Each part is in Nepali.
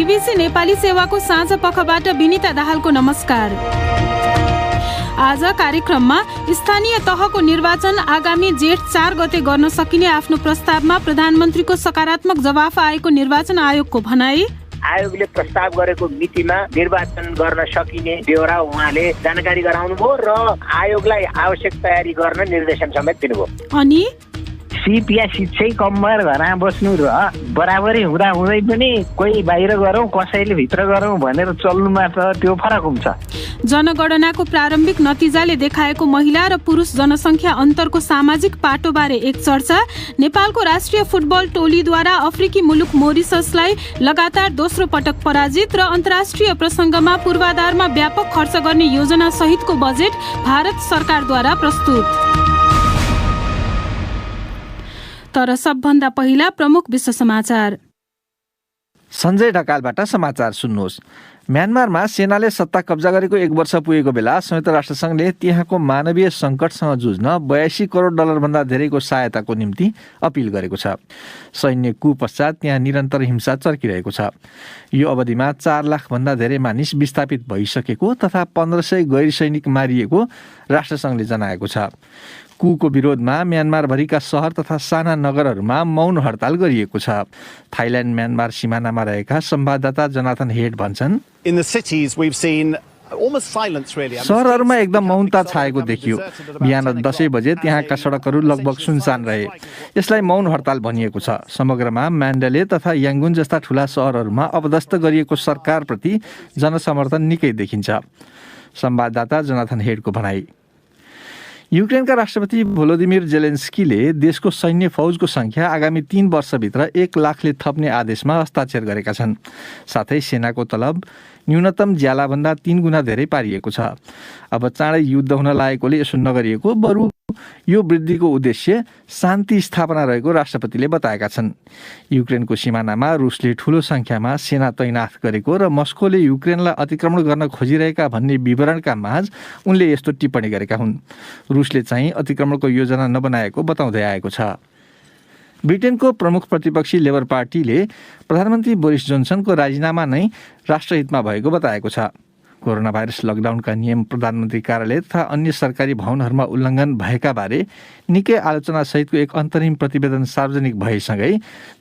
बीबीसी नेपाली सेवाको साँझ पखबाट विनिता दाहालको नमस्कार। आज कार्यक्रममा स्थानीय तहको निर्वाचन आगामी जेठ 4 गते गर्न सकिने आफ्नो प्रस्तावमा प्रधानमन्त्रीको सकारात्मक जवाफ आएको निर्वाचन आयोगको भनाई। आयोगले प्रस्ताव गरेको मितिमा निर्वाचन गर्न सकिने ब्यौरा उहाँले जानकारी गराउनुभयो र आयोगलाई आवश्यक तयारी गर्न निर्देशन समेत दिनुभयो। अनि सिप या सिट चाहिँ कम्मर घरमा बस्नु र बराबरी हुँदा हुँदै पनि कोही बाहिर गरौँ कसैले भित्र गरौँ भनेर चल्नुमा त त्यो फरक हुन्छ। जनगणनाको प्रारम्भिक नतिजाले देखाएको महिला र पुरुष जनसङ्ख्या अन्तरको सामाजिक पाटोबारे एक चर्चा। नेपालको राष्ट्रिय फुटबल टोलीद्वारा अफ्रिकी मुलुक मोरिससलाई लगातार दोस्रो पटक पराजित र अन्तर्राष्ट्रिय प्रसङ्गमा पूर्वाधारमा व्यापक खर्च गर्ने योजना सहितको बजेट भारत सरकारद्वारा प्रस्तुत। तर सबभन्दा पहिला प्रमुख विश्व समाचार। सञ्जय ढकालबाट समाचार सुन्नुहोस्। म्यानमारमा सेनाले सत्ता कब्जा गरेको 1 वर्ष पुगेको बेला संयुक्त राष्ट्रसङ्घले त्यहाँको मानवीय सङ्कटसँग जुझ्न 82 करोड डलरभन्दा धेरैको सहायताको निम्ति अपिल गरेको छ। सैन्य कु पश्चात त्यहाँ निरन्तर हिंसा चर्किरहेको छ। यो अवधिमा 4 लाखभन्दा धेरै मानिस विस्थापित भइसकेको तथा 1500 गैर सैनिक मारिएको राष्ट्रसङ्घले जनाएको छ। कुको विरोधमा म्यानमारभरिका सहर तथा साना नगरहरूमा मौन हडताल गरिएको छ। थाइल्यान्ड म्यानमार सिमानामा रहेका संवाददाता जोनाथन हेड भन्छन्, सहरहरूमा एकदम मौनता छाएको देखियो। बिहान 10 बजे त्यहाँका सडकहरू लगभग सुनसान रहे। यसलाई मौन हडताल भनिएको छ। समग्रमा म्यान्डेले तथा याङ्गुन जस्ता ठूला सहरहरूमा अपदस्थ गरिएको सरकारप्रति जनसमर्थन निकै देखिन्छ। संवाददाता जोनाथन हेडको भनाई। युक्रेनका राष्ट्रपति भोलोदिमिर जेलेन्स्कीले देशको सैन्य फौजको सङ्ख्या आगामी 3 वर्षभित्र 1 लाखले थप्ने आदेशमा हस्ताक्षर गरेका छन्। साथै सेनाको तलब न्यूनतम ज्यालाभन्दा 3 गुणा धेरै पारिएको छ। अब चाँडै युद्ध हुन लागेकोले यसो नगरिएको, बरु यो वृद्धिको उद्देश्य शान्ति स्थापना रहेको राष्ट्रपतिले बताएका छन्। युक्रेनको सिमानामा रुसले ठूलो सङ्ख्यामा सेना तैनाथ गरेको र मस्कोले युक्रेनलाई अतिक्रमण गर्न खोजिरहेका भन्ने विवरणका माझ उनले यस्तो टिप्पणी गरेका हुन्। रुसले चाहिँ अतिक्रमणको योजना नबनाएको बताउँदै आएको छ। ब्रिटेनको प्रमुख प्रतिपक्षी लेबर पार्टीले प्रधानमन्त्री बोरिस जोन्सनको राजीनामा नै राष्ट्रहितमा भएको बताएको छ। कोरोना भाइरस लकडाउनका नियम प्रधानमन्त्री कार्यालय तथा अन्य सरकारी भवनहरूमा उल्लङ्घन भएका बारे निकै आलोचनासहितको एक अन्तरिम प्रतिवेदन सार्वजनिक भएसँगै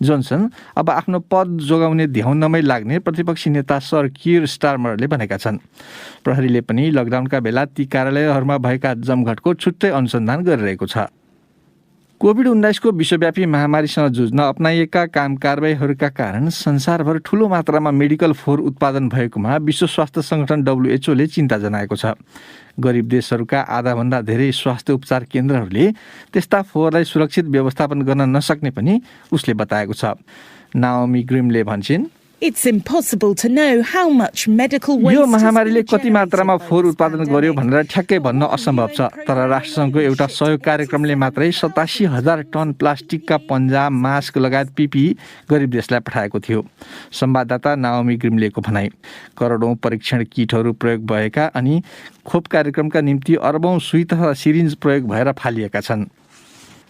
जोन्सन अब आफ्नो पद जोगाउने ध्याउनमै लाग्ने प्रतिपक्षी नेता सर किर स्टारमरले भनेका छन्। प्रहरीले पनि लकडाउनका बेला ती कार्यालयहरूमा भएका जमघटको छुट्टै अनुसन्धान गरिरहेको छ। कोभिड-19 को विश्वव्यापी महामारीसँग जुझ्न अपनाइएका काम कारबाहीहरूका कारण संसारभर ठूलो मात्रामा मेडिकल फोहोर उत्पादन भएकोमा विश्व स्वास्थ्य संगठन WHO ले चिन्ता जनाएको छ। गरिब देशहरूका आधाभन्दा धेरै स्वास्थ्य उपचार केन्द्रहरूले त्यस्ता फोहोरलाई सुरक्षित व्यवस्थापन गर्न नसक्ने पनि उसले बताएको छ। नाओमी ग्रिमले भन्छन्, यो महामारीले कति मात्रामा फोहोर उत्पादन गर्यो भनेर ठ्याक्कै भन्न असम्भव छ। तर राष्ट्रसङ्घको एउटा सहयोग कार्यक्रमले मात्रै 87,000 टन प्लास्टिकका पन्जा, मास्क लगायत PPE गरिब देशलाई पठाएको थियो। संवाददाता नाओमी ग्रिमलेको भनाई। करोडौं परीक्षण किटहरू प्रयोग भएका अनि खोप कार्यक्रमका निम्ति अरबौं सुई तथा सिरिन्ज प्रयोग भएर फालिएका छन्।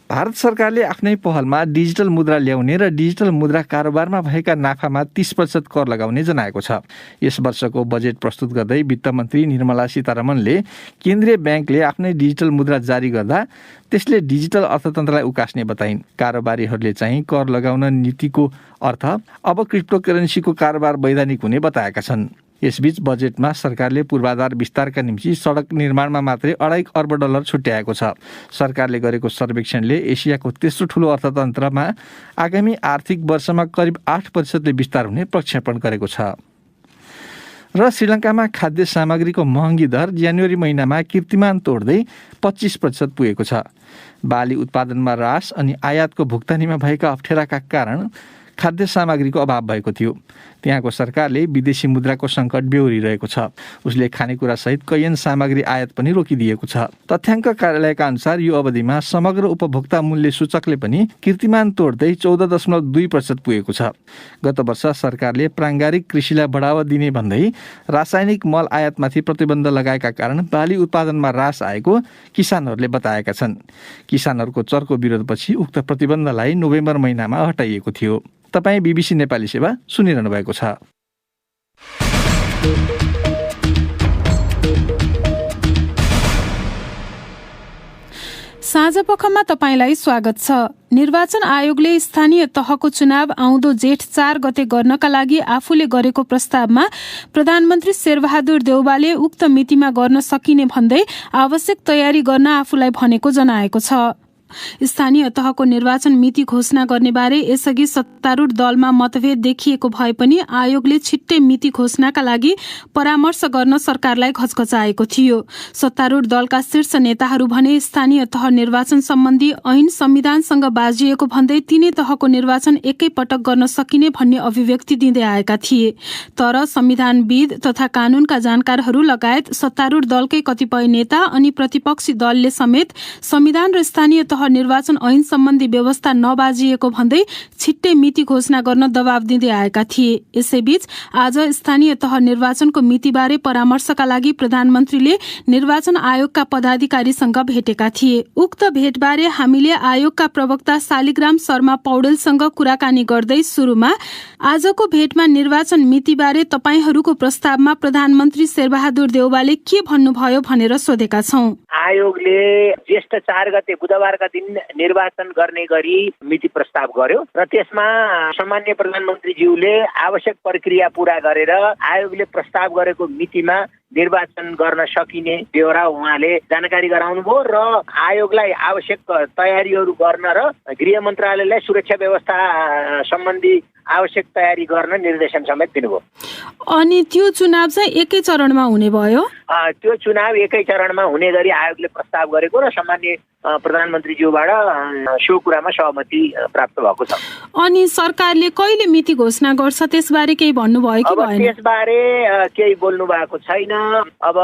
भारत सरकारले आफ्नै पहलमा डिजिटल मुद्रा ल्याउने र डिजिटल मुद्रा कारोबारमा भएका नाफामा 30% कर लगाउने जनाएको छ। यस वर्षको बजेट प्रस्तुत गर्दै वित्त मन्त्री निर्मला सीतारमणले केन्द्रीय ब्याङ्कले आफ्नै डिजिटल मुद्रा जारी गर्दा त्यसले डिजिटल अर्थतन्त्रलाई उकास्ने बताइन्। कारोबारीहरूले चाहिँ कर लगाउन नीतिको अर्थ अब क्रिप्टोकरेन्सीको कारोबार वैधानिक हुने बताएका छन्। यसबीच बजेटमा सरकारले पूर्वाधार विस्तारका निम्ति सडक निर्माणमा मात्रै $2.5 अर्ब छुट्याएको छ। सरकारले गरेको सर्वेक्षणले एसियाको तेस्रो ठूलो अर्थतन्त्रमा आगामी आर्थिक वर्षमा करिब 8% विस्तार हुने प्रक्षेपण गरेको छ। र श्रीलङ्कामा खाद्य सामग्रीको महँगी दर जनवरी महिनामा कीर्तिमान तोड्दै 25% पुगेको छ। बाली उत्पादनमा ह्रास अनि आयातको भुक्तानीमा भएका अप्ठ्याराका कारण खाद्य सामग्रीको अभाव भएको थियो। त्यहाँको सरकारले विदेशी मुद्राको सङ्कट बेहोरिरहेको छ। उसले खानेकुरा सहित कैयन सामग्री आयात पनि रोकिदिएको छ। तथ्याङ्क कार्यालयका अनुसार यो अवधिमा समग्र उपभोक्ता मूल्य सूचकले पनि कीर्तिमान तोड्दै 14.2% पुगेको छ। गत वर्ष सरकारले प्राङ्गारिक कृषिलाई बढावा दिने भन्दै रासायनिक मल आयातमाथि प्रतिबन्ध लगाएका कारण बाली उत्पादनमा ह्रास आएको किसानहरूले बताएका छन्। किसानहरूको चर्को विरोधपछि उक्त प्रतिबन्धलाई नोभेम्बर महिनामा हटाइएको थियो। तपाईँ BBC नेपाली सेवा सुनिरहनु भएको छ। साँझपखमा तपाईंलाई स्वागत छ। निर्वाचन आयोगले स्थानीय तहको चुनाव आउँदो जेठ 4 गते गर्नका लागि आफूले गरेको प्रस्तावमा प्रधानमन्त्री शेरबहादुर देउवाले उक्त मितिमा गर्न सकिने भन्दै आवश्यक तयारी गर्न आफूलाई भनेको जनाएको छ। स्थानीय तहको निर्वाचन मिति घोषणा गर्ने बारे यसअघि सत्तारूढ दलमा मतभेद देखिएको भए पनि आयोगले छिट्टै मिति घोषणाका लागि परामर्श गर्न सरकारलाई घचघचाएको थियो। सत्तारूढ दलका शीर्ष नेताहरू भने स्थानीय तह निर्वाचन सम्बन्धी ऐन संविधानसँग बाजिएको भन्दै तीनै तहको निर्वाचन एकै पटक गर्न सकिने भन्ने अभिव्यक्ति दिँदै आएका थिए। तर संविधानविद तथा कानूनका जानकारहरू लगायत सत्तारूढ दलकै कतिपय नेता अनि प्रतिपक्षी दलले समेत संविधान र स्थानीय तह निर्वाचन ऐन सम्बन्धी व्यवस्था नबाजिएको भन्दै छिट्टै मिति घोषणा गर्न दबाव दिँदै आएका थिए। यसैबीच आज स्थानीय तह निर्वाचनको मितिबारे परामर्शका लागि प्रधानमन्त्रीले निर्वाचन आयोगका पदाधिकारीसँग भेटेका थिए। उक्त भेटबारे हामीले आयोगका प्रवक्ता शालिग्राम शर्मा पौडेलसँग कुराकानी गर्दै सुरुमा आजको भेटमा निर्वाचन मितिबारे तपाईहरूको प्रस्तावमा प्रधानमन्त्री शेरबहादुर देउवाले के भन्नुभयो भनेर सोधेका छौं। आयोगले ज्येष्ठ 4 गते बुधबारका दिन निर्वाचन गर्ने गरी मिति प्रस्ताव गर्यो र त्यसमा सामान्य प्रधानमन्त्रीज्यूले आवश्यक प्रक्रिया पूरा गरेर आयोगले प्रस्ताव गरेको मितिमा निर्वाचन गर्न सकिने ब्यौरा उहाँले जानकारी गराउनुभयो र आयोगलाई आवश्यक तयारीहरू गर्न र गृह मन्त्रालयलाई सुरक्षा व्यवस्था सम्बन्धी आवश्यक तयारी गर्न निर्देशन समेत दिनुभयो। अनि त्यो चुनाव चाहिँ एकै चरणमा हुने भयो? त्यो चुनाव एकै चरणमा हुने गरी आयोगले प्रस्ताव गरेको र सामान्य प्रधानमन्त्रीज्यूबाट सो कुरामा सहमति प्राप्त भएको छ। अनि सरकारले कहिले मिति घोषणा गर्छ त्यसबारे केही भन्नुभयो कि भएन? त्यसबारे केही बोल्नु भएको छैन। अब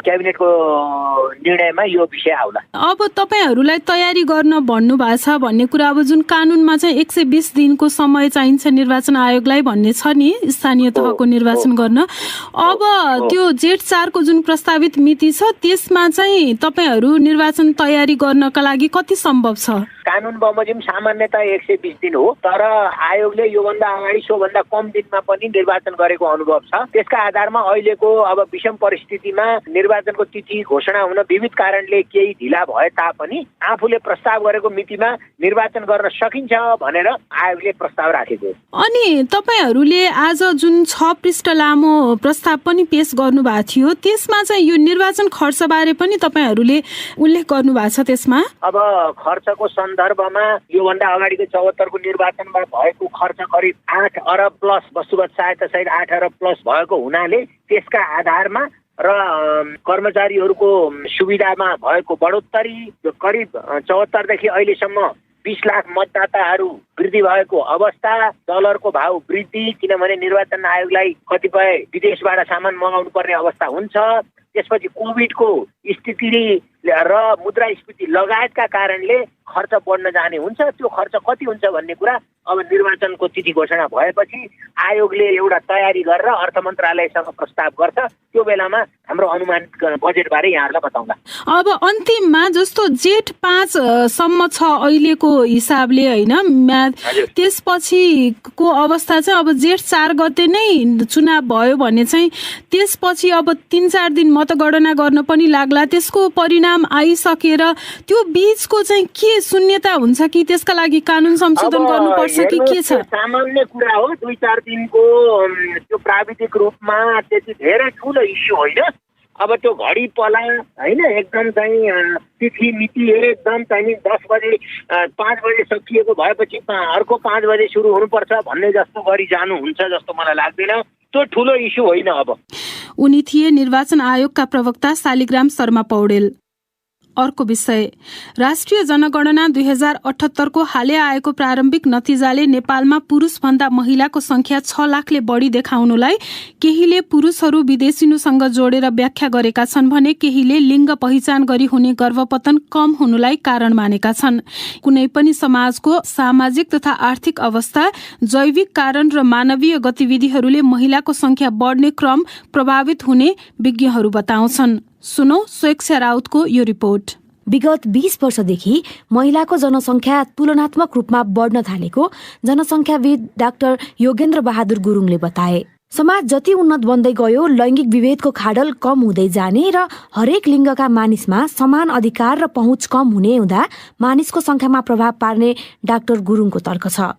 क्याबिनेटको निर्णयमा यो विषय आउला। अब तपाईहरूलाई तयारी गर्न भन्नु भएको छ भन्ने कुरा अब जुन कानूनमा चाहिँ 120 दिनको समय चाहिन्छ निर्वाचन आयोगलाई भन्ने छ नि स्थानीय तहको निर्वाचन गर्न। अब त्यो जेठ 4 को जुन प्रस्तावित मिति छ त्यसमा चाहिँ तपाईहरू निर्वाचन तयारी गर्नका लागि कति सम्भव छ? कानून बमोजिम सामान्यतः 120 दिन हो, तर आयोगले योभन्दा अगाडि सोभन्दा कम दिनमा पनि निर्वाचन गरेको अनुभव छ। त्यसका आधारमा अहिलेको अब विषम परिस्थितिमा निर्वाचनको तिथि घोषणा हुन विविध कारणले केही ढिला भए तापनि आफूले प्रस्ताव गरेको मितिमा निर्वाचन गर्न सकिन्छ भनेर आयोगले प्रस्ताव राखेको हो। अनि तपाईहरूले आज जुन 6 पृष्ठ लामो प्रस्ताव पनि पेश गर्नु भएको थियो त्यसमा चाहिँ यो निर्वाचन खर्चबारे पनि तपाईहरूले उल्लेख गर्नु भएको छ। त्यसमा अब खर्चको सन्दर्भमा योभन्दा अगाडिको 74 को निर्वाचनमा भएको खर्च करिब 8 अरब प्लस वस्तुगत सहायता सहित 8 अरब प्लस भएको हुनाले त्यसका आधारमा र कर्मचारीहरूको सुविधामा भएको बढोत्तरी करिब 74 देखि अहिलेसम्म 20 लाख मतदाताहरू वृद्धि भएको अवस्था, डलरको भाव वृद्धि किनभने निर्वाचन आयोगलाई कतिपय विदेशबाट सामान मगाउनु पर्ने अवस्था हुन्छ, त्यसपछि कोभिडको स्थिति र मुद्रास्फीति लगायतका कारणले खर्च बढ्न जाने हुन्छ। त्यो खर्च कति हुन्छ भन्ने कुरा अब निर्वाचनको तिथि घोषणा भएपछि आयोगले एउटा तयारी गरेर अर्थ मन्त्रालयसँग प्रस्ताव गर्छ। त्यो बेलामा हाम्रो अनुमानित बजेटबारे यहाँहरूलाई बताउँला। अब अन्तिममा जस्तो जेठ 5 सम्म छ अहिलेको हिसाबले हैन, त्यसपछिको अवस्था चाहिँ अब जेठ 4 गते नै चुनाव भयो भने चाहिँ त्यसपछि अब 3-4 दिन मतगणना गर्न पनि लाग्ला। त्यसको परिणाम आइसकेर त्यो बीचको चाहिँ के शून्यता हुन्छ कि त्यसका लागि कानून संशोधन गर्नुपर्छ कि के छ? सामान्य कुरा हो। 2-4 दिनको त्यो प्राविधिक रूपमा त्यति धेरै ठुलो इस्यु होइन। अब त्यो घडी पला होइन, एकदम चाहिँ तिथि मिति एकदम चाहिँ 10 बजे 5 बजे सकिएको भएपछि अर्को 5 बजे सुरु हुनुपर्छ भन्ने जस्तो गरी जानुहुन्छ जस्तो मलाई लाग्दैन। त्यो ठुलो इस्यु होइन। अब उनी थिए निर्वाचन आयोगका प्रवक्ता शालिग्राम शर्मा पौडेल। अर्को विषय, राष्ट्रिय जनगणना 2078 को हालै आएको प्रारम्भिक नतिजाले नेपालमा पुरुषभन्दा महिलाको संख्या 6 लाखले बढी देखाउनुलाई केहीले पुरुषहरू विदेशिनुसँग जोडेर व्याख्या गरेका छन् भने केहीले लिङ्ग पहिचान गरी हुने गर्भपतन कम हुनुलाई कारण मानेका छन्। कुनै पनि समाजको सामाजिक तथा आर्थिक अवस्था, जैविक कारण र मानवीय गतिविधिहरूले महिलाको संख्या बढ्ने क्रम प्रभावित हुने विज्ञहरू बताउँछन्। सुनौ स्वेक्षा राउतको यो रिपोर्ट। विगत 20 वर्षदेखि महिलाको जनसंख्या तुलनात्मक रूपमा बढ्न थालेको जनसंख्याविद डाक्टर योगेन्द्र बहादुर गुरुङले बताए। समाज जति उन्नत बन्दै गयो लैङ्गिक विभेदको खाडल कम हुँदै जाने र हरेक लिङ्गका मानिसमा समान अधिकार र पहुँच कम हुने हुँदा मानिसको संख्यामा प्रभाव पार्ने डाक्टर गुरुङको तर्क छ।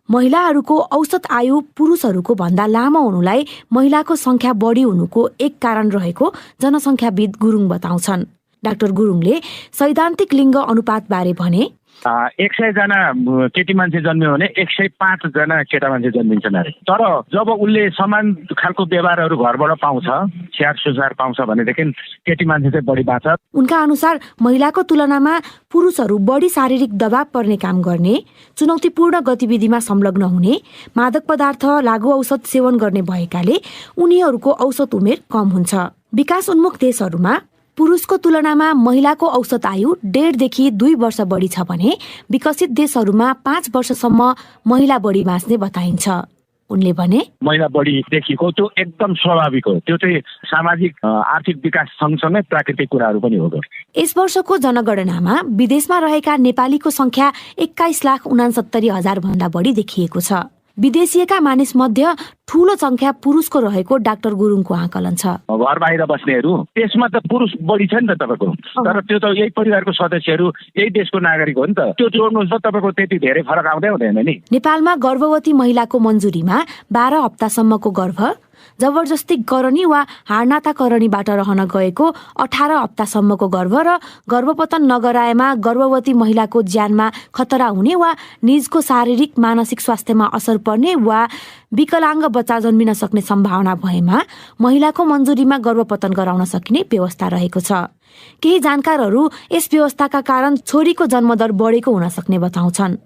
महिलाहरूको औसत आयु पुरुषहरूको भन्दा लामो हुनुलाई महिलाको संख्या बढी हुनुको एक कारण रहेको जनसंख्याविद गुरुङ बताउँछन्। डाक्टर गुरुङले सैद्धान्तिक लिङ्ग अनुपातबारे भने 100 जना केटी मान्छे जन्मियो भने 105 जना केटा मान्छे जन्मिन्छन् अरे। तर जब उसले समान खालको व्यवहारहरू घरबाट पाउँछ, स्याहार सुसार पाउँछ भनेदेखि केटी मान्छे चाहिँ बढी बाँच्छ। उनका अनुसार महिलाको तुलनामा पुरुषहरू बढी शारीरिक दबाव पर्ने काम गर्ने, चुनौतीपूर्ण गतिविधिमा संलग्न हुने, मादक पदार्थ लागू औषध सेवन गर्ने भएकाले उनीहरूको औसत उमेर कम हुन्छ। विकास उन्मुख देशहरूमा पुरुषको तुलनामा महिलाको औसत आयु 1.5 देखि 2 वर्ष बढी छ भने विकसित देशहरूमा 5 वर्षसम्म महिला बढी बाँच्ने बताइन्छ। उनले भने महिला बढी देखिएको त्यो एकदम स्वाभाविक हो। त्यो चाहिँ सामाजिक आर्थिक विकास सँगसँगै प्राकृतिक कुराहरू पनि हो। यस वर्षको जनगणनामा विदेशमा रहेका नेपालीको संख्या 21,69,000 भन्दा बढी देखिएको छ। विदेशिएका मानिस मध्ये ठूलो संख्या पुरुषको रहेको डाक्टर गुरुङको आकलन छ। घर बाहिर बस्नेहरू त्यसमा त पुरुष बढी छ नि त तपाईको, तर त्यो त यही परिवारको सदस्यहरू यही देशको नागरिक हो नि त। त्यो जोड्नुहोस् त तपाईको त्यति धेरै फरक आउँदै हुँदैन नि। नेपालमा गर्भवती महिलाको मन्जुरीमा 12 हप्तासम्मको गर्भ, जबरजस्ती करणी वा हाडनाता करणीबाट रहन गएको 18 हप्तासम्मको गर्भ र गर्भपतन नगराएमा गर्भवती महिलाको ज्यानमा खतरा हुने वा निजको शारीरिक मानसिक स्वास्थ्यमा असर पर्ने वा विकलाङ्ग बच्चा जन्मिन सक्ने सम्भावना भएमा महिलाको मन्जुरीमा गर्भपतन गराउन सकिने व्यवस्था रहेको छ। केही जानकारहरू यस व्यवस्थाका कारण छोरीको जन्मदर बढेको हुन सक्ने बताउँछन्।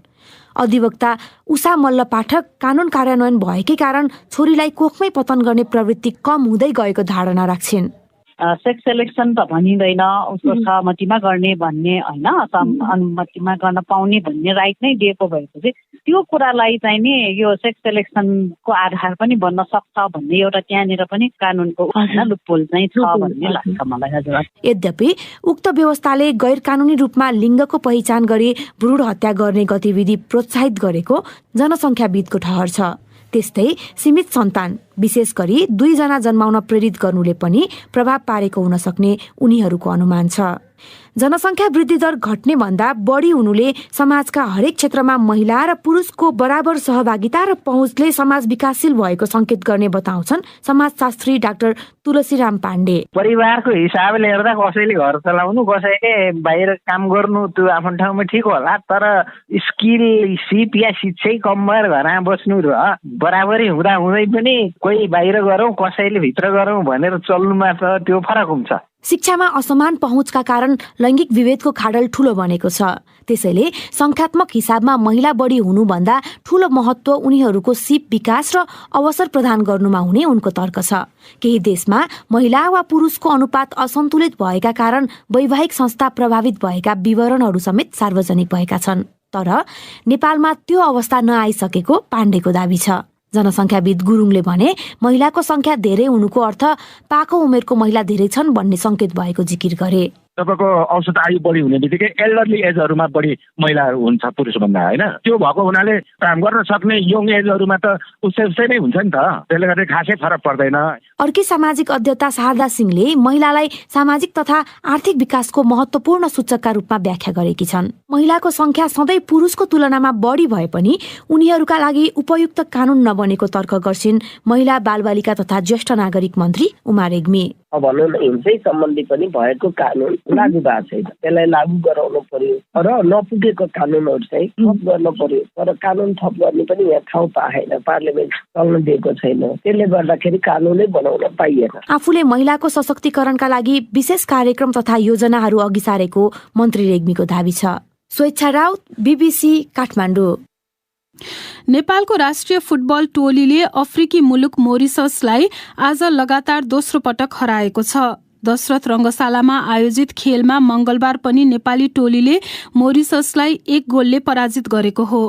अधिवक्ता उषा मल्ल पाठक कानून कार्यान्वयन भएकै कारण छोरीलाई कोखमै पतन गर्ने प्रवृत्ति कम हुँदै गएको धारणा राख्छिन्। सेक्स सेलेक्सन त भनिँदैन, उसको सहमतिमा गर्ने भन्ने होइन, अनुमतिमा गर्न पाउने भन्ने राइट नै दिएको भएपछि त्यो कुरालाई चाहिँ नि यो सेक्स सेलेक्सनको आधार पनि बन्न सक्छ भन्ने एउटा त्यहाँनिर पनि कानुनको लुपहोल चाहिँ छ भन्ने लाग्छ मलाई। हजुर। यद्यपि उक्त व्यवस्थाले गैर कानुनी रूपमा लिङ्गको पहिचान गरी भ्रूण हत्या गर्ने गतिविधि प्रोत्साहित गरेको जनसंख्याविदको ठहर छ। त्यस्तै सीमित सन्तान विशेष गरी 2 जना जन्माउन प्रेरित गर्नुले पनि प्रभाव पारेको हुन सक्ने उनीहरूको अनुमान छ। जनसंख्या वृद्धि दर घट्ने भन्दा बढी हुनुले समाजका हरेक क्षेत्रमा महिला र पुरुषको बराबर सहभागिता र पहुँचले समाज विकासशील भएको संकेत गर्ने बताउँछन् समाजशास्त्री डाक्टर तुलसीराम पाण्डे। परिवारको हिसाबले हेर्दा कसैले घर चलाउनु, कसैले बाहिर काम गर्नु त्यो आफ्नो ठाउँमा ठिक होला, तर स्किल सिप या शिक्षै कम भएर घरमा बस्नु र बराबरी हुँदा हुँदै पनि कोही बाहिर गरौँ कसैले भित्र गरौँ भनेर चल्नुमा त त्यो फरक हुन्छ। शिक्षामा असमान पहुँचका कारण लैङ्गिक विभेदको खाडल ठूलो बनेको छ। त्यसैले संख्यात्मक हिसाबमा महिला बढी हुनुभन्दा ठूलो महत्व उनीहरूको सिप विकास र अवसर प्रदान गर्नुमा हुने उनको तर्क छ। केही देशमा महिला वा पुरुषको अनुपात असन्तुलित भएका कारण वैवाहिक संस्था प्रभावित भएका विवरणहरू समेत सार्वजनिक भएका छन्। तर नेपालमा त्यो अवस्था नआइसकेको पाण्डेको दाबी छ। जनसंख्याविद गुरुङले भने महिलाको संख्या धेरै हुनुको अर्थ पाको उमेरको महिला धेरै छन् भन्ने संकेत भएको जिकिर गरे। तपाईँको औसत आयु बढी हुने बित्तिकै एल्डरली एजहरूमा बढी महिलाहरू हुन्छ पुरुषभन्दा, होइन? त्यो भएको हुनाले काम गर्न सक्ने यङ एजहरूमा त उस्तै नै हुन्छ नि त। त्यसले गर्दा खासै फरक पर्दैन। अर्कै सामाजिक अध्येता शारदा सिंहले महिलालाई सामाजिक तथा आर्थिक विकासको महत्त्वपूर्ण सूचकका रूपमा व्याख्या गरेकी छन्। महिलाको संख्या सधैँ पुरुषको तुलनामा बढी भए पनि उनीहरूका लागि उपयुक्त कानून नबनेको तर्क गर्छिन् महिला बालबालिका तथा ज्येष्ठ नागरिक मन्त्री उमा रेग्मी। भनौँ न हिंसै सम्बन्धी पनि भएको कानुन लागू भएको छैन, त्यसलाई लागू गराउनु पर्यो र नपुगेको कानुनहरू चाहिँ थप गर्न पर्यो। तर कानुन थप गर्ने पनि यहाँ ठाउँ पाएन, पार्लियामेन्ट चल्न दिएको छैन, त्यसले गर्दाखेरि कानुनै बनाउन पाइएन। आफूले महिलाको सशक्तिकरणका लागि विशेष कार्यक्रम तथा योजनाहरू अघि सारेको मन्त्री रेग्मीको दाबी छ। स्वेच्छा राउत, BBC, काठमाडौँ। नेपालको राष्ट्रिय फुटबल टोलीले अफ्रिकी मुलुक मोरिससलाई आज लगातार दोस्रो पटक हराएको छ। दशरथ रङ्गशालामा आयोजित खेलमा मंगलबार पनि नेपाली टोलीले मोरिससलाई 1 गोलले पराजित गरेको हो।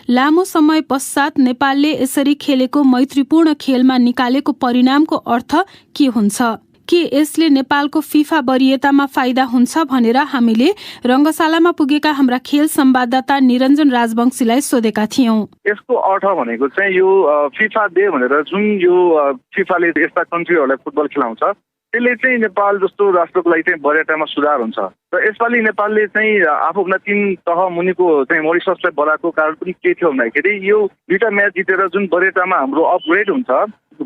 लामो समय पश्चात नेपालले यसरी खेलेको मैत्रीपूर्ण खेलमा निकालेको परिणामको अर्थ के हुन्छ? के यसले नेपालको फिफा वरियतामा फाइदा हुन्छ भनेर हामीले रङ्गशालामा पुगेका हाम्रा खेल संवाददाता निरञ्जन राजवंशीलाई सोधेका थियौं। यसको अर्थ भनेको चाहिँ यो फिफा डे भनेर जुन यो फिफाले यस्ता कन्ट्रीहरूलाई फुटबल खेलाउँछ त्यसले चाहिँ नेपाल जस्तो राष्ट्रको लागि चाहिँ वरियतामा सुधार हुन्छ र यसपालि नेपालले चाहिँ आफूभन्दा 3 तह मुनिको चाहिँ मोरिससलाई बढाएको कारण पनि के थियो भन्दाखेरि यो 2टा म्याच जितेर जुन वरियतामा हाम्रो अपग्रेड हुन्छ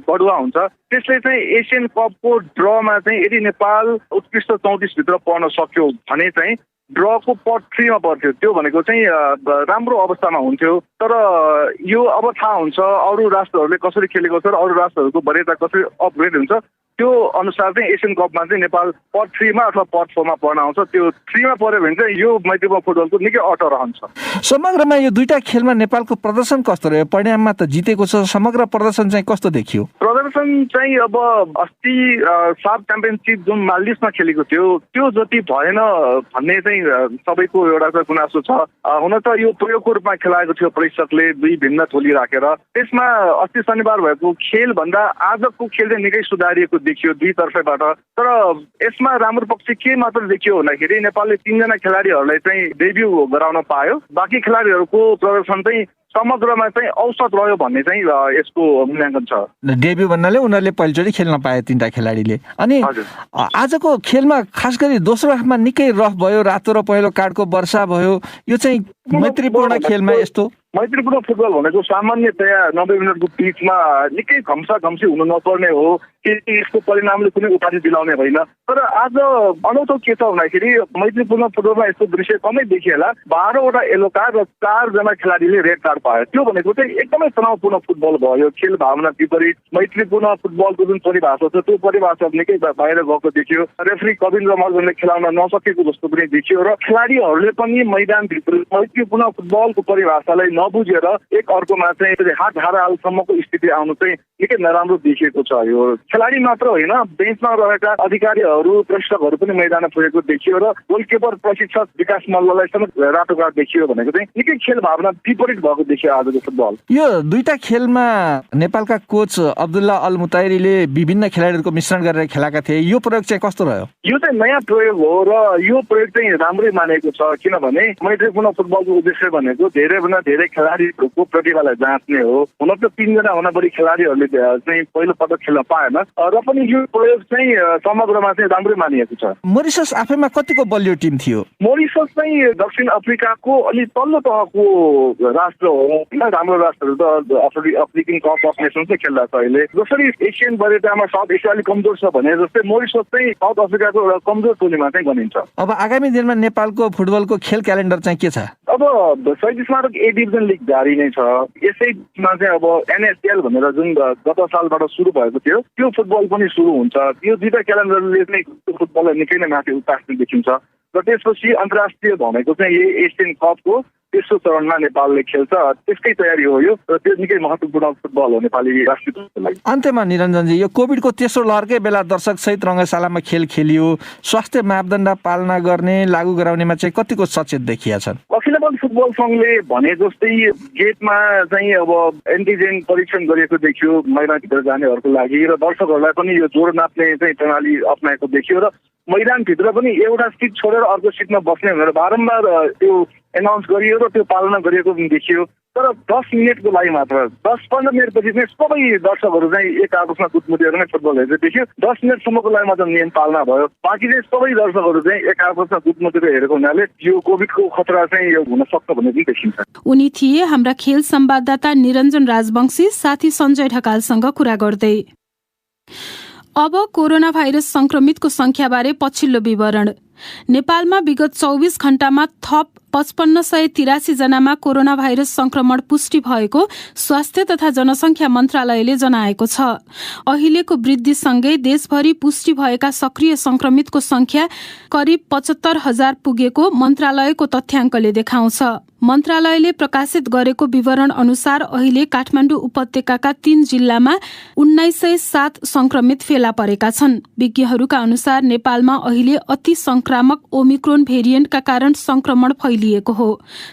बढुवा हुन्छ त्यसले चाहिँ एसियन कपको ड्रमा चाहिँ यदि नेपाल उत्कृष्ट 34 भित्र पर्न सक्यो भने चाहिँ ड्रको पट 3 मा पर्थ्यो। त्यो भनेको चाहिँ राम्रो अवस्थामा हुन्थ्यो। तर यो अब थाहा हुन्छ अरू राष्ट्रहरूले कसरी खेलेको छ र अरू राष्ट्रहरूको वरियता कसरी अपग्रेड हुन्छ त्यो अनुसार चाहिँ एसियन कपमा चाहिँ नेपाल पट 3 मा अथवा पट 4 मा पर्न आउँछ। त्यो 3 मा पर्यो भने चाहिँ यो मैत्रीपूर्ण फुटबलको निकै अटो रहन्छ। समग्रमा यो 2टा खेलमा नेपालको प्रदर्शन कस्तो रह्यो? परिणाममा त जितेको छ, समग्र प्रदर्शन चाहिँ कस्तो देखियो? प्रदर्शन चाहिँ अब अस्ति साफ च्याम्पियनशिप जुन माल्दिभ्समा खेलेको थियो त्यो जति भएन भन्ने चाहिँ सबैको एउटा गुनासो छ। हुन त यो प्रयोगको रूपमा खेलाएको थियो परीक्षकले 2 भिन्न टोली राखेर। त्यसमा अस्ति शनिबार भएको खेल भन्दा आजको खेल चाहिँ निकै सुधारिएको देखियो दुई तर्फबाट। तर यसमा राम्रो पक्ष के मात्र देखियो भन्दाखेरि नेपालले 3 जना खेलाडीहरूलाई चाहिँ डेब्यू गराउन पायो। बाँकी खेलाडीहरूको प्रदर्शन चाहिँ समग्रमा चाहिँ औसत रह्यो भन्ने चाहिँ यसको मूल्याङ्कन छ। डेब्यू भन्नाले उनीहरूले पहिलोचोटि खेल्न पाए 3टा खेलाडीले। अनि आजको खेलमा खास गरी दोस्रो हाफमा निकै रफ भयो, रातो र पहेँलो कार्डको वर्षा भयो। यो चाहिँ मैत्रीपूर्ण खेलमा यस्तो मैत्रीपूर्ण फुटबल भनेको सामान्यतया 90 मिनटको पिचमा निकै घम्साघम्सी हुनु नपर्ने हो कि यसको परिणामले कुनै उपाधि दिलाउने होइन। तर आज अनौठो के छ भन्दाखेरि मैत्रीपूर्ण फुटबलमा यस्तो दृश्य कमै देखिएला। 12 वटा येलो कार्ड र 4 जना खेलाडीले रेड कार्ड पायो। त्यो भनेको चाहिँ एकदमै तनावपूर्ण फुटबल भयो। खेल भावना विपरीत मैत्रीपूर्ण फुटबलको जुन परिभाषा छ त्यो परिभाषा निकै बाहिर गएको देखियो। रेफ्री कविन्द्र महर्जनले खेलाउन नसकेको जस्तो पनि देखियो र खेलाडीहरूले पनि मैदानभित्र मैत्रीपूर्ण फुटबलको परिभाषालाई नबुझेर एक अर्कोमा चाहिँ हात हारालसम्मको स्थिति आउनु चाहिँ निकै नराम्रो देखिएको छ। यो खेलाडी मात्र होइन, बेन्चमा रहेका अधिकारीहरू प्रशिक्षकहरू पनि मैदानमा पुगेको देखियो र गोलकिपर प्रशिक्षक विकास मल्ललाई समेत रातो कार्ड देखियो भनेको चाहिँ निकै खेल भावना विपरीत भएको देखियो आजको फुटबल। यो 2टा खेलमा नेपालका कोच अब्दुल्ला अल मुताइरीले विभिन्न खेलाडीहरूको मिश्रण गरेर खेलाएका थिए। यो प्रयोग चाहिँ कस्तो रह्यो? यो चाहिँ नयाँ प्रयोग हो र यो प्रयोग चाहिँ राम्रै मानेको छ। किनभने मैत्रीपूर्ण फुटबलको उद्देश्य भनेको धेरैभन्दा धेरै खेलाडीहरूको प्रतिभालाई जाँच्ने हो। हुन त 3 जना भन्दा बढी खेलाडीहरूले चाहिँ पहिलो पटक खेल्न पाएन र पनि यो प्रयोग चाहिँ समग्रमा चाहिँ राम्रै मानिएको छ। मोरिसस आफैमा कतिको बलियो टिम थियो? मोरिसस चाहिँ दक्षिण अफ्रिकाको अलि तल्लो तहको राष्ट्र हो होइन। राम्रो राष्ट्रहरू त अफ्रिकन कप अफ नेसन्स चाहिँ खेल्दा छ अहिले। जसरी एसियन वरियतामा साउथ एसिया अलिक कमजोर छ भने जस्तै मोरिसस चाहिँ साउथ अफ्रिकाको एउटा कमजोर टोलीमा चाहिँ गनिन्छ। अब आगामी दिनमा नेपालको फुटबलको खेल क्यालेन्डर चाहिँ के छ? अब 37 स्मारक ए डिभिजन लिग जारी नै छ। यसैमा चाहिँ अब एनएसएल भनेर जुन गत सालबाट सुरु भएको थियो त्यो फुटबल पनि सुरु हुन्छ। यो 2टा क्यालेन्डरले चाहिँ फुटबललाई निकै नै माथि उतास्ने देखिन्छ र त्यसपछि अन्तर्राष्ट्रिय भनेको चाहिँ यही एसियन कपको तेस्रो चरणमा नेपालले खेल्छ। त्यसकै तयारी हो यो र त्यो निकै महत्त्वपूर्ण फुटबल हो नेपाली राष्ट्रिय टिमको लागि। अन्त्यमा निरञ्जनजी, यो कोभिडको तेस्रो लहरकै बेला दर्शक सहित रङ्गशालामा खेल खेलियो। स्वास्थ्य मापदण्ड पालना गर्ने लागू गराउनेमा चाहिँ कतिको सचेत देखिया छन्? अखिल नेपाल फुटबल सङ्घले भने जस्तै गेटमा चाहिँ अब एन्टिजेन परीक्षण गरिएको देखियो मैदानभित्र जानेहरूको लागि र दर्शकहरूलाई पनि यो जोड नाप्ने चाहिँ प्रणाली अप्नाएको देखियो र मैदानभित्र पनि एउटा सिट छोडेर अर्को सिटमा बस्ने भनेर बारम्बार त्यो एनाउन्स गरियो र त्यो पालना गरिएको पनि देखियो। तर 10 मिनटको लागि मात्र 10-15 मिनटपछि चाहिँ सबै दर्शकहरू चाहिँ एक आपसमा कुटमुटिएर नै फुटबल हेर्दै देखियो। 10 मिनटसम्मको लागि मात्र नियम पालना भयो। बाँकी चाहिँ सबै दर्शकहरू चाहिँ एक आपसमा कुटमुटिएर हेरेको हुनाले यो कोभिडको खतरा चाहिँ यो हुन सक्छ भन्ने पनि देखिन्छ। उनी थिए हाम्रा खेल संवाददाता निरञ्जन राजवंशी साथी सञ्जय ढकालसँग कुरा गर्दै। अब कोरोना भाइरस संक्रमितको संख्याबारे पछिल्लो विवरण। नेपालमा विगत 24 घण्टामा थप 5583 जनामा कोरोना भाइरस संक्रमण पुष्टि भएको स्वास्थ्य तथा जनसंख्या मन्त्रालयले जनाएको छ। अहिलेको वृद्धिसँगै देशभरि पुष्टि भएका सक्रिय संक्रमितको संख्या करिब 75,000 पुगेको मन्त्रालयको तथ्याङ्कले देखाउँछ। मन्त्रालयले प्रकाशित गरेको विवरण अनुसार अहिले काठमाडौँ उपत्यकाका 3 जिल्लामा 1907 संक्रमित फेला परेका छन्। विज्ञहरूका अनुसार नेपालमा अहिले अति संक्रामक ओमिक्रोन भेरिएन्टका कारण संक्रमण फैलिएको हो।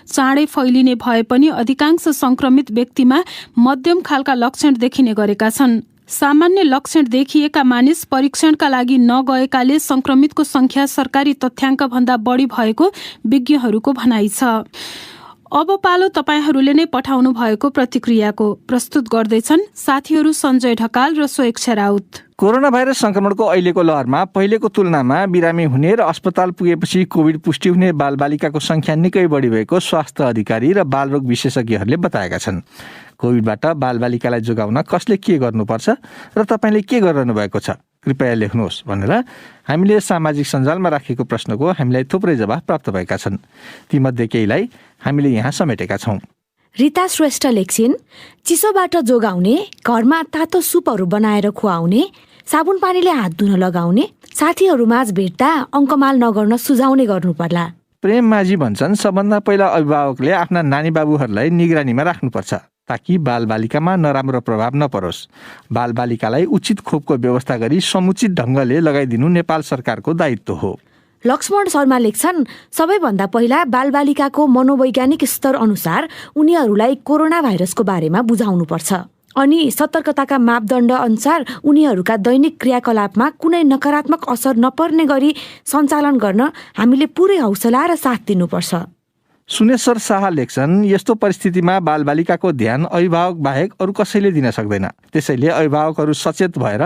चाँडै फैलिने भए पनि अधिकांश संक्रमित व्यक्तिमा मध्यम खालका लक्षण देखिने गरेका छन्। सामान्य लक्षण देखिएका मानिस परीक्षणका लागि नगएकाले संक्रमितको संख्या सरकारी तथ्याङ्क भन्दा बढी भएको विज्ञहरूको भनाइ छ। अब पालो तपाईहरूले नै पठाउनु भएको प्रतिक्रियाको। प्रस्तुत गर्दैछन् साथीहरू सञ्जय ढकाल र स्वेच्छा राउत। कोरोना भाइरस संक्रमणको अहिलेको लहरमा पहिलेको तुलनामा बिरामी हुने र अस्पताल पुगेपछि कोभिड पुष्टि हुने बालबालिकाको संख्या निकै बढी भएको स्वास्थ्य अधिकारी र बालरोग विशेषज्ञहरूले बताएका छन्। कोभिडबाट बालबालिकालाई जोगाउन कसले के गर्नुपर्छ र तपाईँले के गरिरहनु भएको छ, कृपया लेख्नुहोस् भनेर हामीले सामाजिक सञ्जालमा राखेको प्रश्नको हामीलाई थुप्रै जवाफ प्राप्त भएका छन्। तीमध्ये केहीलाई हामीले यहाँ समेटेका छौँ। रिता श्रेष्ठ लेख्छिन्, चिसोबाट जोगाउने, घरमा तातो सुपहरू बनाएर खुवाउने, साबुन पानीले हात धुन लगाउने, साथीहरूमाझ भेट्दा अङ्कमाल नगर्न सुझाउने गर्नुपर्ला। प्रेम माझी भन्छन्, सबभन्दा पहिला अभिभावकले आफ्ना नानी बाबुहरूलाई निगरानीमा राख्नुपर्छ ताकि बालबालिकामा नराम्रो प्रभाव नपरोस्। बालबालिकालाई उचित खोपको व्यवस्था गरी समुचित ढङ्गले लगाइदिनु नेपाल सरकारको दायित्व हो। लक्ष्मण शर्मा लेख्छन्, सबैभन्दा पहिला बालबालिकाको मनोवैज्ञानिक स्तर अनुसार उनीहरूलाई कोरोना भाइरसको बारेमा बुझाउनुपर्छ अनि सतर्कताका मापदण्ड अनुसार उनीहरूका दैनिक क्रियाकलापमा कुनै नकारात्मक असर नपर्ने गरी सञ्चालन गर्न हामीले पुरै हौसला र साथ दिनुपर्छ। सुनेश्वर शाह लेख्छन्, यस्तो परिस्थितिमा बालबालिकाको ध्यान अभिभावक बाहेक अरू कसैले दिन सक्दैन। त्यसैले अभिभावकहरू सचेत भएर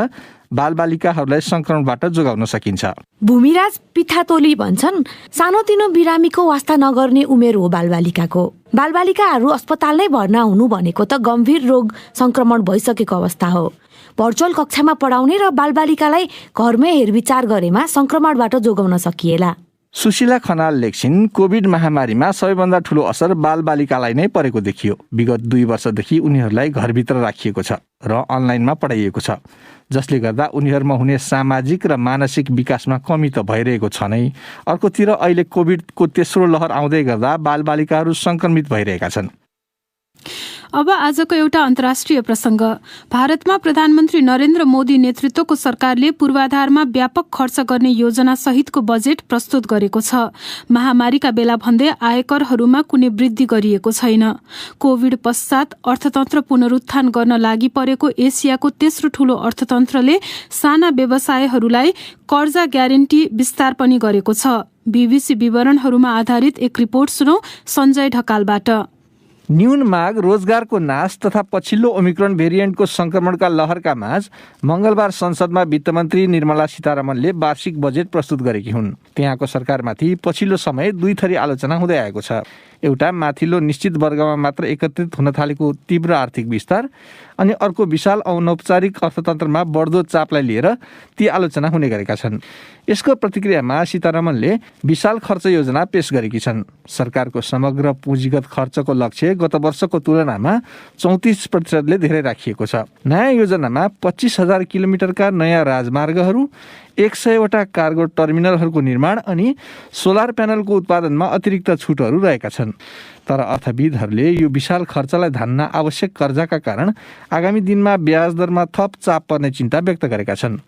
बालबालिकाहरूलाई संक्रमणबाट जोगाउन सकिन्छ। भूमिराज पिथातोली भन्छन्, सानोतिनो बिरामीको वास्ता नगर्ने उमेर हो बालबालिकाको। बालबालिकाहरू अस्पताल नै भर्ना हुनु भनेको त गम्भीर रोग संक्रमण भइसकेको अवस्था हो। भर्चुअल कक्षामा पढाउने र बालबालिकालाई घरमै हेरविचार गरेमा संक्रमणबाट जोगाउन सकिएला। सुशीला खनाल लेख्छिन्, कोभिड महामारीमा सबैभन्दा ठूलो असर बालबालिकालाई नै परेको देखियो। विगत 2 वर्षदेखि उनीहरूलाई घरभित्र राखिएको छ र अनलाइनमा पढाइएको छ, जसले गर्दा उनीहरूमा हुने सामाजिक र मानसिक विकासमा कमी त भइरहेको छ नै। अर्कोतिर अहिले कोभिडको तेस्रो लहर आउँदै गर्दा बालबालिकाहरू संक्रमित भइरहेका छन्। अब आजको एउटा अन्तर्राष्ट्रिय प्रसङ्ग। भारतमा प्रधानमन्त्री नरेन्द्र मोदी नेतृत्वको सरकारले पूर्वाधारमा व्यापक खर्च गर्ने योजना सहितको बजेट प्रस्तुत गरेको छ। महामारीका बेला भन्दै आयकरहरूमा कुनै वृद्धि गरिएको छैन। कोभिड पश्चात अर्थतन्त्र पुनरुत्थान गर्न लागि परेको एसियाको तेस्रो ठूलो अर्थतन्त्रले साना व्यवसायहरूलाई कर्जा ग्यारेन्टी विस्तार पनि गरेको छ। बीबीसी विवरणहरूमा आधारित एक रिपोर्ट सुनौ सञ्जय ढकालबाट। न्यून माग, रोजगारको नाश तथा पछिल्लो ओमिक्रोन भेरिएन्टको संक्रमणका लहरका माझ मंगलबार संसदमा वित्तमन्त्री निर्मला सीतारमणले वार्षिक बजेट प्रस्तुत गरेकी हुन्। त्यहाँको सरकारमाथि पछिल्लो समय 2 थरी आलोचना हुँदै आएको छ। एउटा माथिल्लो निश्चित वर्गमा मात्र एकत्रित हुन थालेको तीव्र आर्थिक विस्तार अनि अर्को विशाल अनौपचारिक अर्थतन्त्रमा बढ्दो चापलाई लिएर ती आलोचना हुने गरेका छन्। यसको प्रतिक्रियामा सीतारमणले विशाल खर्च योजना पेश गरेकी छन्। सरकारको समग्र पुँजीगत खर्चको लक्ष्य गत वर्षको तुलनामा 34% धेरै राखिएको छ। नयाँ योजनामा 25,000 किलोमिटरका नयाँ राजमार्गहरू, 100 वटा कार्गो टर्मिनलहरूको निर्माण अनि सोलर प्यानलको उत्पादनमा अतिरिक्त छुटहरू रहेका छन्। तर अर्थविदहरूले यो विशाल खर्चलाई धान्न आवश्यक कर्जाका कारण आगामी दिनमा ब्याज दरमा थप चाप पर्ने चिन्ता व्यक्त गरेका छन्।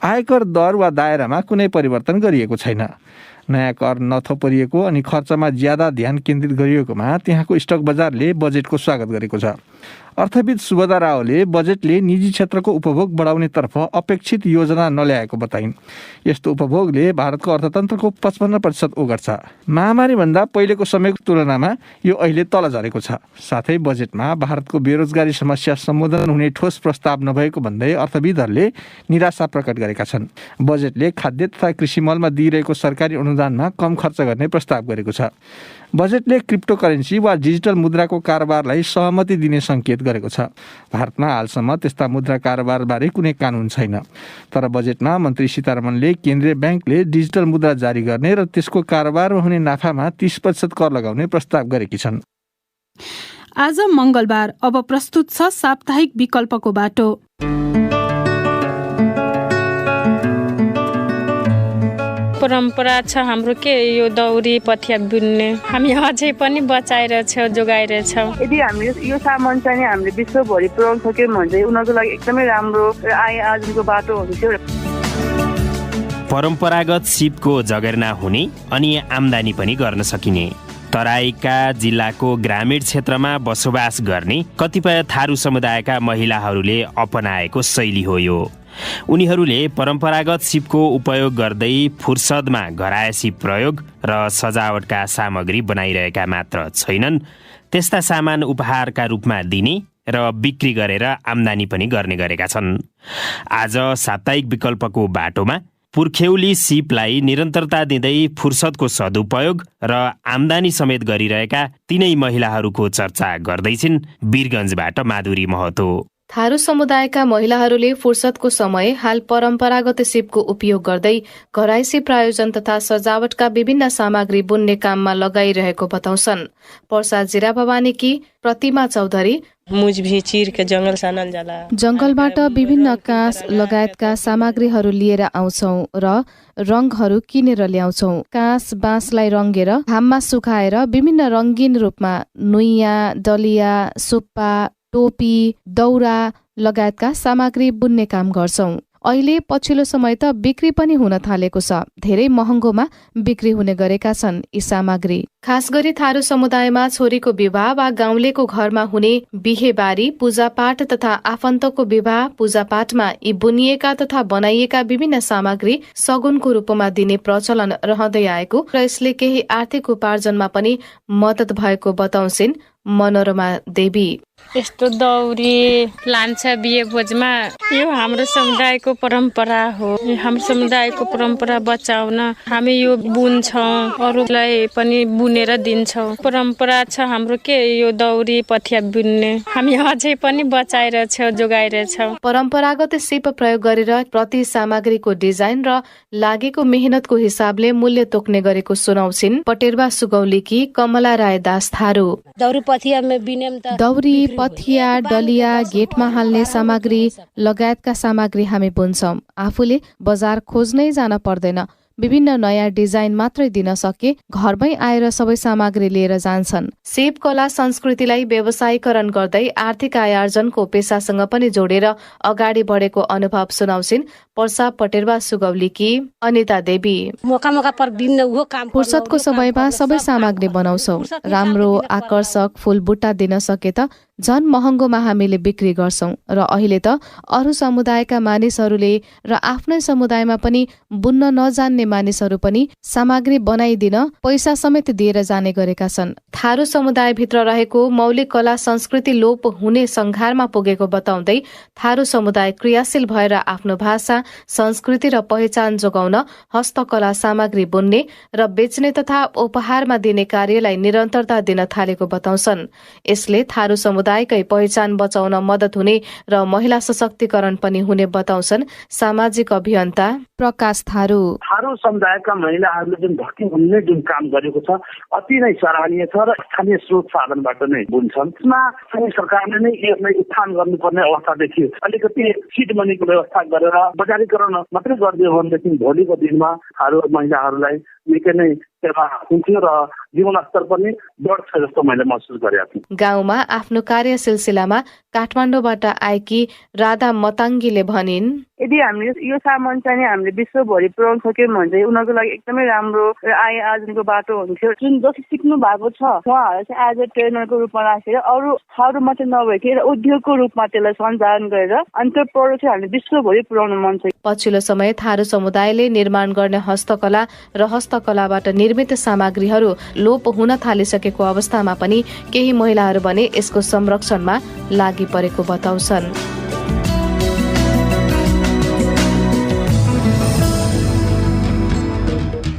आयकर दर वा दायरामा कुनै परिवर्तन गरिएको छैन। नयाँ कर नथोपरिएको अनि खर्चमा ज्यादा ध्यान केन्द्रित गरिएकोमा त्यहाँको स्टक बजारले बजेटको स्वागत गरेको छ। अर्थविद सुभदा रावले बजेटले निजी क्षेत्रको उपभोग बढाउनेतर्फ अपेक्षित योजना नल्याएको बताइन्। यस्तो उपभोगले भारतको अर्थतन्त्रको 55% ओगट्छ। महामारीभन्दा पहिलेको समयको तुलनामा यो अहिले तल झरेको छ। साथै बजेटमा भारतको बेरोजगारी समस्या सम्बोधन हुने ठोस प्रस्ताव नभएको भन्दै अर्थविदहरूले निराशा प्रकट गरेका छन्। बजेटले खाद्य तथा कृषि मलमा दिइरहेको सरकारी अनुदानमा कम खर्च गर्ने प्रस्ताव गरेको छ। बजेटले क्रिप्टो करेन्सी वा डिजिटल मुद्राको कारोबारलाई सहमति दिने सङ्केत गरेको छ। भारतमा हालसम्म त्यस्ता मुद्रा कारोबारबारे कुनै कानुन छैन। तर बजेटमा मन्त्री सीतारमणले केन्द्रीय ब्याङ्कले डिजिटल मुद्रा जारी गर्ने र त्यसको कारोबारमा हुने नाफामा 30% कर लगाउने प्रस्ताव गरेकी छन्। आज मंगलबार। अब प्रस्तुत छ साप्ताहिक विकल्पको बाटो। परम्परा छ हाम्रो के यो दौरी पथिया बुन्ने, हामी अझै पनि बचाएर छौँ, जोगाएर छौँ। यदि हामीले यो सामान चाहिँ हामीले विश्वभरि पुर्याउन सक्यौँ भने चाहिँ उनीहरूको लागि एकदमै राम्रो आय आर्जनको बाटो हुन्थ्यो। परम्परागत सिपको जगेर्ना हुने अनि आम्दानी पनि गर्न सकिने, तराईका जिल्लाको ग्रामीण क्षेत्रमा बसोबास गर्ने कतिपय थारू समुदायका महिलाहरूले अपनाएको शैली हो यो। उनीहरूले परम्परागत सिपको उपयोग गर्दै फुर्सदमा घरायसी प्रयोग र सजावटका सामग्री बनाइरहेका मात्र छैनन्, त्यस्ता सामान उपहारका रूपमा दिने र बिक्री गरेर आम्दानी पनि गर्ने गरेका छन्। आज साप्ताहिक विकल्पको बाटोमा पुर्ख्यौली सिपलाई निरन्तरता दिँदै फुर्सदको सदुपयोग र आम्दानी समेत गरिरहेका तीनै महिलाहरूको चर्चा गर्दैछिन् वीरगञ्जबाट माधुरी महतो। थारू समुदायका महिलाहरूले फुर्सदको समय हाल परम्परागत सिपको उपयोग गर्दै घरायसी प्रायोजन तथा सजावटका विभिन्न सामग्री बुन्ने काममा लगाइरहेको बताउँछन्। पर्सा जिरा भवानीकी प्रतिमा चौधरी मुज भी चीर के जंगल से आनल जाला। जंगलबाट विभिन्न काँस लगायतका सामग्रीहरू लिएर आउँछौं र रङहरू किनेर ल्याउँछौं। काँस बाँसलाई रङ्गेर घाममा सुकाएर विभिन्न रङ्गीन रूपमा नुइया, डलिया, सुप्पा, टोपी, दौरा लगायतका सामग्री बुन्ने काम गर्छौं। अहिले पछिल्लो समय त बिक्री पनि हुन थालेको छ। धेरै महँगोमा बिक्री हुने गरेका छन् यी सामग्री। खास गरी थारू समुदायमा छोरीको विवाह वा गाउँलेको घरमा हुने बिहेबारी, पूजापाठ तथा आफन्तको विवाह पूजापाठमा यी बुनिएका तथा बनाइएका विभिन्न सामग्री सगुनको रूपमा दिने प्रचलन रहँदै आएको र यसले केही आर्थिक उपार्जनमा पनि मद्दत भएको बताउँछिन् मनोरमा देवी। यस्तो दौरी लान्छ बिहे भोजमा, यो हाम्रो समुदायको परम्परा हो। हाम्रो समुदायको परम्परा बचाउन हामी यो बुन्छौं, अरूलाई पनि बुनेर दिन्छौं। परम्परा छ हाम्रो के यो दौरी पथिया बुन्ने, हामी अझै पनि बचाएर छौं, जोगाएर छौं। परम्परागत सिप प्रयोग गरेर प्रति सामग्रीको डिजाइन र लागेको मेहनतको हिसाबले मूल्य तोक्ने गरेको सुनाउँछिन् पटेरवा सुगौलीकी कमला राय दास थारू। दौरी, पथिया, डलिया, गेटमा हाल्ने सामग्री लगायतका सामग्री हामी बुन्छौं। आफूले बजार खोज्नै जान पर्दैन। विभिन्न नयाँ डिजाइन मात्रै दिन सके घरमै आएर सबै सामग्री लिएर जान्छन्। सिप कला संस्कृतिलाई व्यवसायीकरण गर्दै आर्थिक आय आर्जनको पेसासँग पनि जोडेर अगाडि बढेको अनुभव सुनाउँछिन् पर्सा पटेरवा सुगौलीकी अनिता देवी। फुर्सदको समयमा सबै सामग्री बनाउँछौ। राम्रो आकर्षक फूल बुट्टा दिन सके त झन महँगोमा हामीले बिक्री गर्छौं र अहिले त अरू समुदायका मानिसहरूले र आफ्नै समुदायमा पनि बुन्न नजान्ने मानिसहरू पनि सामग्री बनाइदिन पैसा समेत दिएर जाने गरेका छन्। थारू समुदायभित्र रहेको मौलिक कला संस्कृति लोप हुने संघारमा पुगेको बताउँदै थारू समुदाय क्रियाशील भएर आफ्नो भाषा, संस्कृति र पहिचान जोगाउन हस्तकला सामग्री बुन्ने र बेच्ने तथा उपहारमा दिने कार्यलाई निरन्तरता दिन थालेको बताउँछन्। यसले थारू समुदायकै पहिचान बचाउन मद्दत हुने र महिला सशक्तिकरण पनि हुने बताउँछन् सामाजिक अभियन्ता प्रकाश थारू। थारू समुदायका महिलाहरूले जुन भक्ति बुन्ने जुन काम गरेको छ अति नै सराहनीय छ र स्थानीय स्रोत साधनबाट नै बुन्छन्। यसमा स्थानीय सरकारले नै यसलाई उत्थान गर्नुपर्ने अवस्था देखियो। अलिकति सिड मनीको व्यवस्था गरेर बजारीकरण मात्रै गरिदियो भनेदेखि भोलिको दिनमा थारू महिलाहरूलाई निकै नै सेवा हुन्थ्यो र जीवनस्तर पनि बढ्छ जस्तो मैले महसुस गरेको छु। गाउँमा आफ्नो कार्य सिलसिलामा काठमाडौँबाट आएकी राधा मताङ्गीले भनिन्, यदि हामीले यो सामान चाहिँ हामीले विश्वभरि पुर्याउन सक्यौँ भने चाहिँ उनीहरूको लागि एकदमै राम्रो आय आर्जनको बाटो हुन्थ्यो। जुन जति सिक्नु भएको छ उहाँहरूलाई चाहिँ एज अ ट्रेनरको रूपमा राखेर अरू ठाउँहरू मात्रै नभइकन उद्योगको रूपमा त्यसलाई सञ्चालन गरेर अनि त्यो प्रडक्ट चाहिँ हामीले विश्वभरि पुर्याउन मन छ। पछिल्लो समय थारू समुदायले निर्माण गर्ने हस्तकला र हस्तकलाबाट निर्मित सामग्रीहरू लोप हुन थालिसकेको अवस्थामा पनि केही महिलाहरू भने यसको संरक्षणमा लागि परेको बताउँछन्।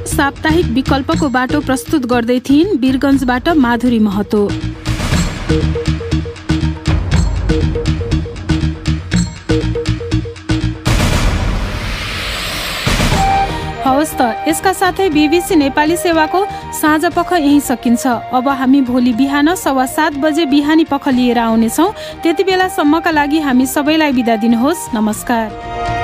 साप्ताहिक विकल्पको बाटो प्रस्तुत गर्दै थिइन् वीरगञ्जबाट माधुरी महतो। हवस् त, यसका साथै बीबीसी नेपाली सेवाको साँझ पख यही सकिन्छ। अब हामी भोलि बिहान 7:15 बजे बिहानी पख लिएर आउनेछौँ। त्यति बेलासम्मका लागि हामी सबैलाई बिदा दिनुहोस्। नमस्कार।